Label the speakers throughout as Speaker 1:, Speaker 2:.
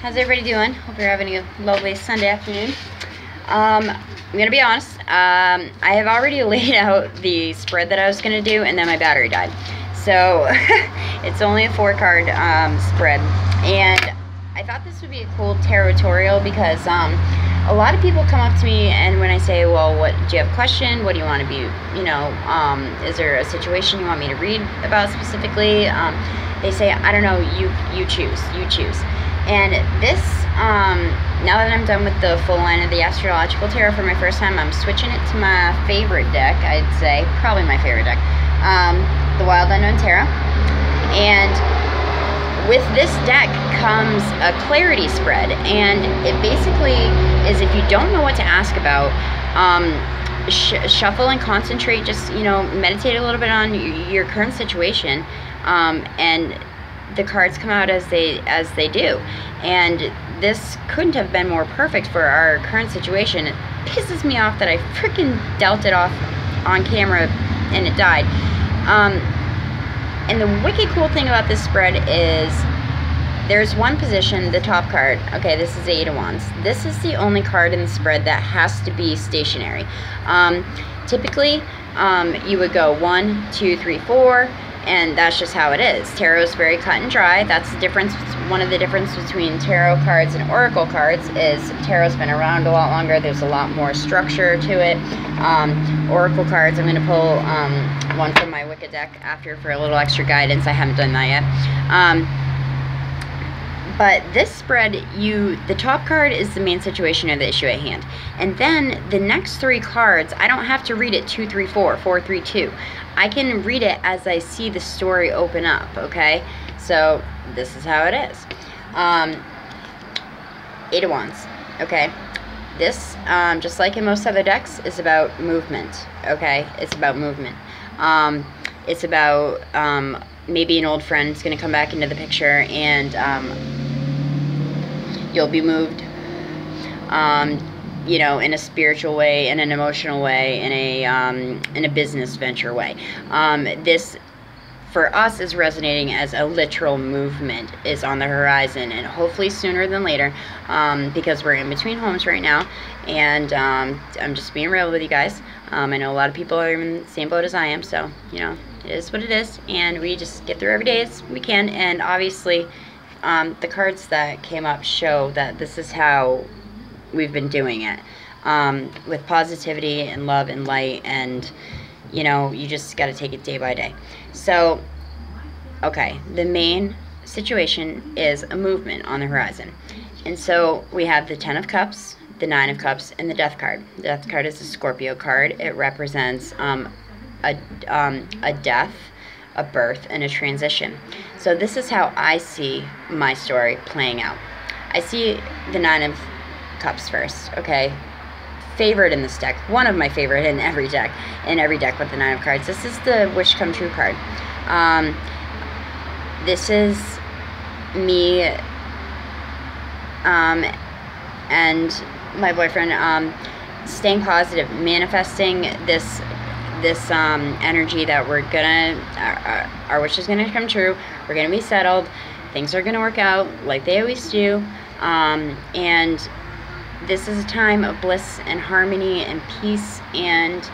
Speaker 1: how's everybody doing? Hope you're having a lovely Sunday afternoon. I'm gonna be honest, I have already laid out the spread that I was gonna do, and then my battery died. So it's only a 4-card spread, and I thought this would be a cool territorial because a lot of people come up to me, and when I say, well, what do you have a question? What do you want to be, is there a situation you want me to read about specifically? They say, I don't know, you choose. And this, now that I'm done with the full line of the Astrological Tarot for my first time, I'm switching it to my favorite deck, I'd say, probably my favorite deck, the Wild Unknown Tarot. And with this deck comes a clarity spread, and it basically is, if you don't know what to ask about, shuffle and concentrate, just, meditate a little bit on your current situation, and the cards come out as they do. And this couldn't have been more perfect for our current situation. It pisses me off that I freaking dealt it off on camera and it died. And the wicked cool thing about this spread is there's one position, the top card. Okay, this is the Eight of Wands. This is the only card in the spread that has to be stationary. Typically, you would go 1, 2, 3, 4, and that's just how it is. Tarot is very cut and dry. That's the difference. One of the differences between tarot cards and oracle cards is tarot's been around a lot longer. There's a lot more structure to it. Oracle cards, I'm going to pull one from my Wicca deck after for a little extra guidance. I haven't done that yet. But this spread, the top card is the main situation or the issue at hand. And then the next 3 cards, I don't have to read it 2, 3, 4, 4, 3, 2. I can read it as I see the story open up, okay? So this is how it is. Eight of Wands, okay? This, just like in most other decks, is about movement, okay? It's about movement. It's about maybe an old friend's going to come back into the picture, and you'll be moved, in a spiritual way, in an emotional way, in a business venture way. This, for us, is resonating as a literal movement is on the horizon, and hopefully sooner than later, because we're in between homes right now, and I'm just being real with you guys. I know a lot of people are in the same boat as I am, so, it is what it is, and we just get through every day as we can. And obviously, the cards that came up show that this is how we've been doing it, with positivity and love and light, and you just got to take it day by day. So, okay, the main situation is a movement on the horizon, and so we have the 10 of Cups, the 9 of Cups, and the Death card. The Death card is a Scorpio card. It represents a death, a birth, and a transition. So this is how I see my story playing out. I see the 9 of Cups first, okay? Favorite in this deck, one of my favorite in every deck with the 9 of Cards. This is the Wish Come True card. This is me and my boyfriend staying positive, manifesting this energy that we're gonna, our wish is gonna come true. We're gonna be settled. Things are gonna work out like they always do. And this is a time of bliss and harmony and peace, and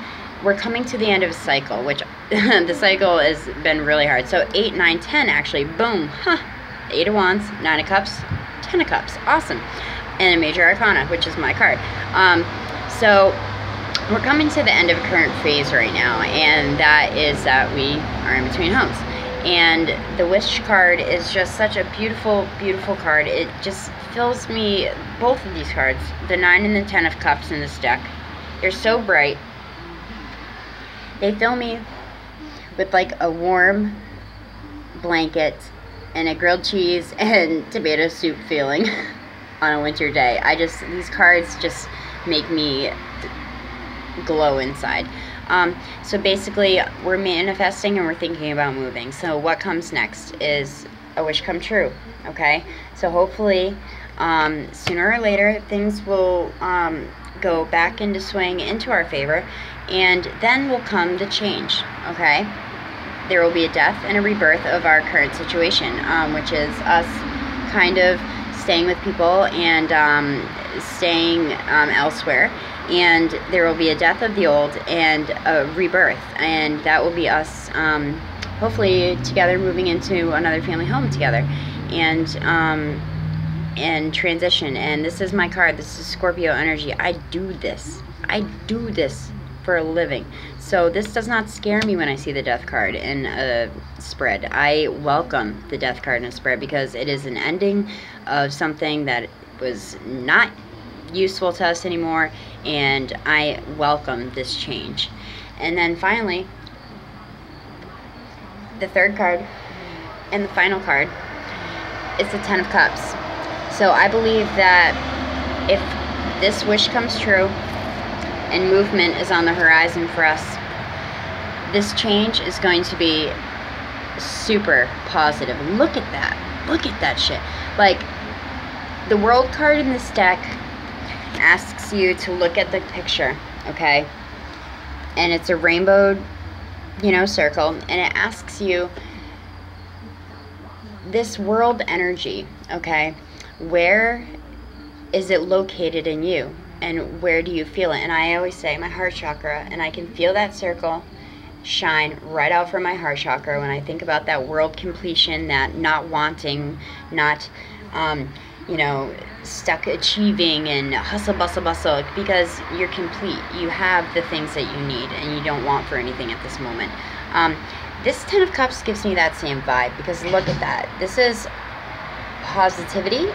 Speaker 1: we're coming to the end of a cycle, which the cycle has been really hard. So 8, 9, 10, actually, boom, 8 of Wands, 9 of Cups, 10 of Cups, awesome. And a Major Arcana, which is my card. So we're coming to the end of a current phase right now, and that is that we are in between homes. And the Wish card is just such a beautiful, beautiful card. It just fills me, both of these cards, the 9 and the 10 of Cups in this deck, they're so bright. They fill me with like a warm blanket and a grilled cheese and tomato soup feeling on a winter day. These cards just make me glow inside. So basically, we're manifesting and we're thinking about moving. So what comes next is a wish come true, okay? So hopefully, sooner or later, things will go back into swing into our favor, and then will come the change, okay? There will be a death and a rebirth of our current situation, which is us kind of staying with people and staying elsewhere. And there will be a death of the old and a rebirth, and that will be us hopefully together moving into another family home together, and transition. And this is my card. This is Scorpio energy. I do this for a living. So this does not scare me when I see the death card in a spread. I welcome the death card in a spread because it is an ending of something that was not useful to us anymore, and I welcome this change. And then finally, the third card and the final card is the Ten of Cups. So I believe that if this wish comes true and movement is on the horizon for us, this change is going to be super positive. Look at that. Look at that shit. Like, the World card in this deck asks you to look at the picture, okay? And it's a rainbow, circle, and it asks you this world energy, okay? Where is it located in you? And where do you feel it? And I always say my heart chakra, and I can feel that circle shine right out from my heart chakra when I think about that world completion, that not wanting, not, stuck achieving and hustle, bustle, because you're complete. You have the things that you need and you don't want for anything at this moment. This Ten of Cups gives me that same vibe, because look at that. This is positivity.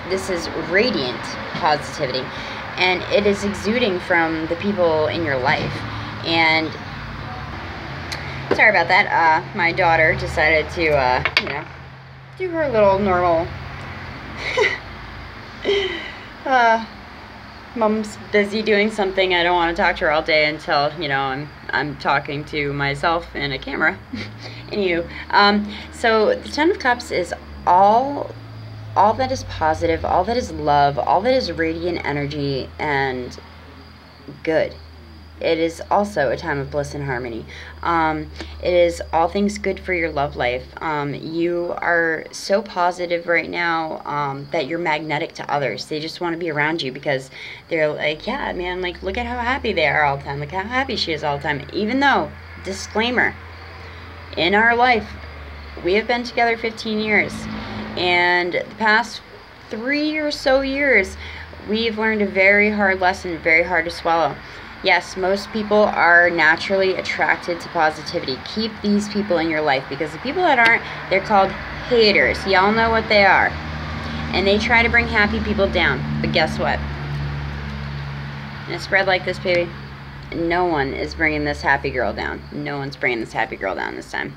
Speaker 1: This is radiant positivity, and it is exuding from the people in your life. And sorry about that. My daughter decided to, do her little normal. Mom's busy doing something. I don't want to talk to her all day until, I'm talking to myself in a camera. Anywho, so the Ten of Cups is all that is positive, all that is love, all that is radiant energy and good. It is also a time of bliss and harmony. It is all things good for your love life. You are so positive right now that you're magnetic to others. They just want to be around you because they're like, yeah, man, like, look at how happy they are all the time. Look how happy she is all the time. Even though, disclaimer, in our life, we have been together 15 years. And the past 3 or so years, we've learned a very hard lesson, very hard to swallow. Yes, most people are naturally attracted to positivity. Keep these people in your life, because the people that aren't, they're called haters. Y'all know what they are. And they try to bring happy people down. But guess what? In a spread like this, baby, no one is bringing this happy girl down. No one's bringing this happy girl down this time.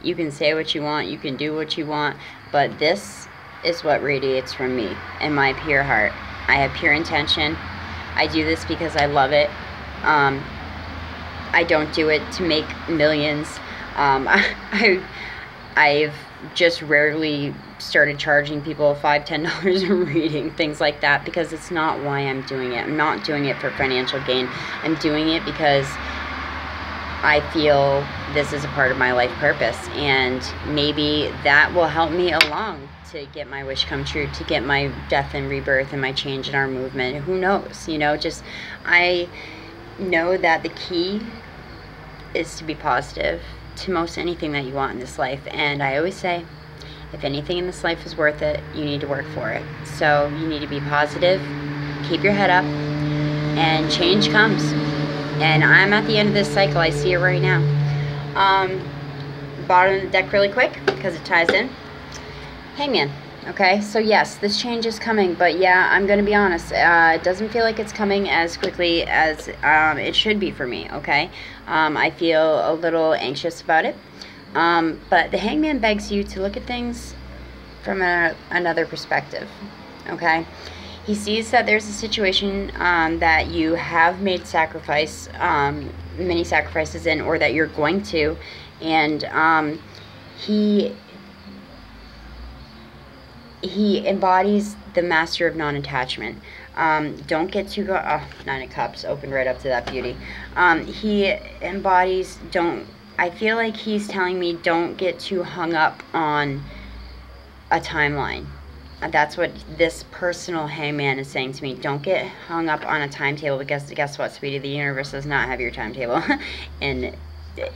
Speaker 1: You can say what you want, you can do what you want, but this is what radiates from me and my pure heart. I have pure intention. I do this because I love it. I don't do it to make millions. I've just rarely started charging people $5, $10 a reading, things like that, because it's not why I'm doing it. I'm not doing it for financial gain. I'm doing it because I feel this is a part of my life purpose, and maybe that will help me along to get my wish come true, to get my death and rebirth and my change in our movement. Who knows? Just I know that the key is to be positive to most anything that you want in this life. And I always say, if anything in this life is worth it, you need to work for it. So you need to be positive, keep your head up, and change comes. And I'm at the end of this cycle. I see it right now. Bottom of the deck really quick because it ties in. Hangman. Okay, so yes, this change is coming, but yeah, I'm going to be honest. It doesn't feel like it's coming as quickly as it should be for me, okay? I feel a little anxious about it. But the Hangman begs you to look at things from another perspective, okay? He sees that there's a situation that you have made many sacrifices in, or that you're going to, and he embodies the master of non-attachment. Don't get too Nine of Cups opened right up to that beauty. He embodies, I feel like he's telling me, don't get too hung up on a timeline. That's what this personal hangman is saying to me. Don't get hung up on a timetable, because guess what, sweetie? The universe does not have your timetable in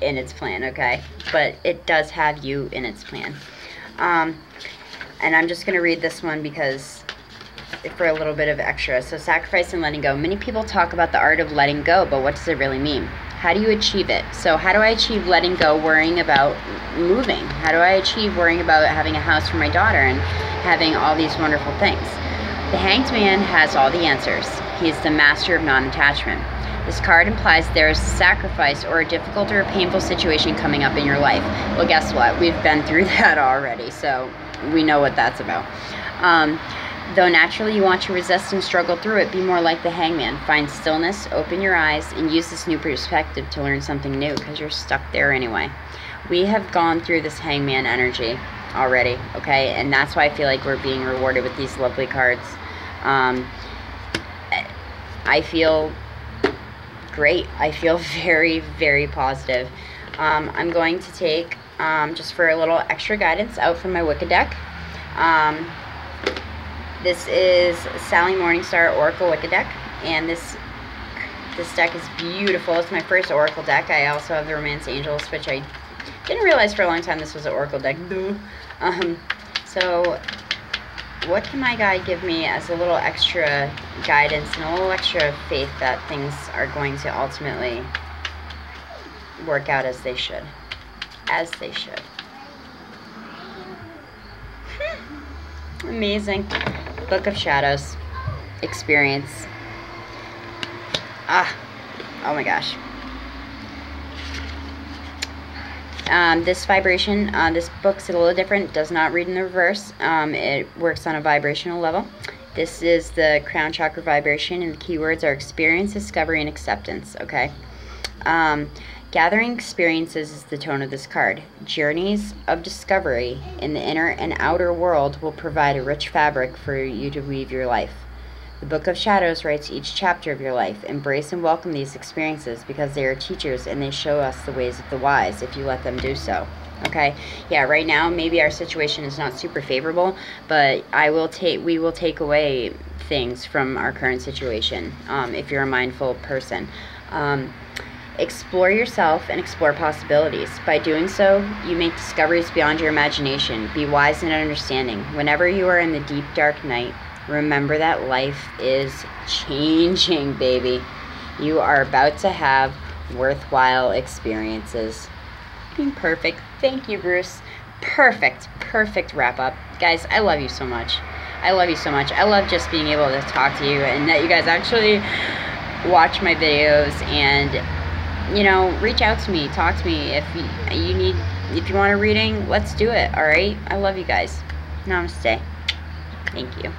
Speaker 1: its plan, okay? But it does have you in its plan. And I'm just going to read this one because for a little bit of extra. So, sacrifice and letting go. Many people talk about the art of letting go, but what does it really mean? How do you achieve it? So how do I achieve letting go, worrying about moving? How do I achieve worrying about having a house for my daughter and having all these wonderful things? The Hanged Man has all the answers. He is the master of non-attachment. This card implies there is sacrifice or a difficult or a painful situation coming up in your life. Well, guess what? We've been through that already, so we know what that's about. Though naturally you want to resist and struggle through it, be more like the Hangman. Find stillness, open your eyes, and use this new perspective to learn something new, because you're stuck there anyway. We have gone through this Hangman energy already, okay? And that's why I feel like we're being rewarded with these lovely cards. I feel great. I feel very, very positive. I'm going to take, just for a little extra guidance, out from my Wicca deck. This is Sally Morningstar Oracle Wicca deck, and this deck is beautiful. It's my first Oracle deck. I also have the Romance Angels, which I didn't realize for a long time this was an Oracle deck. So what can my guide give me as a little extra guidance and a little extra faith that things are going to ultimately work out as they should? As they should. Amazing. Book of Shadows. Experience. Oh my gosh. This vibration, this book's a little different. Does not read in the reverse. It works on a vibrational level. This is the crown chakra vibration, and the keywords are experience, discovery, and acceptance. Okay. Gathering experiences is the tone of this card. Journeys of discovery in the inner and outer world will provide a rich fabric for you to weave your life. The Book of Shadows writes each chapter of your life. Embrace and welcome these experiences, because they are teachers and they show us the ways of the wise if you let them do so. Okay? Yeah, right now maybe our situation is not super favorable, but we will take away things from our current situation if you're a mindful person. Explore yourself and explore possibilities. By doing so, you make discoveries beyond your imagination. Be wise and understanding. Whenever you are in the deep, dark night, remember that life is changing, baby. You are about to have worthwhile experiences. Perfect. Thank you, Bruce. Perfect wrap up. Guys, I love you so much. I love you so much. I love just being able to talk to you and that you guys actually watch my videos and, you know, reach out to me, talk to me. If you want a reading, let's do it, all right? I love you guys. Namaste. Thank you.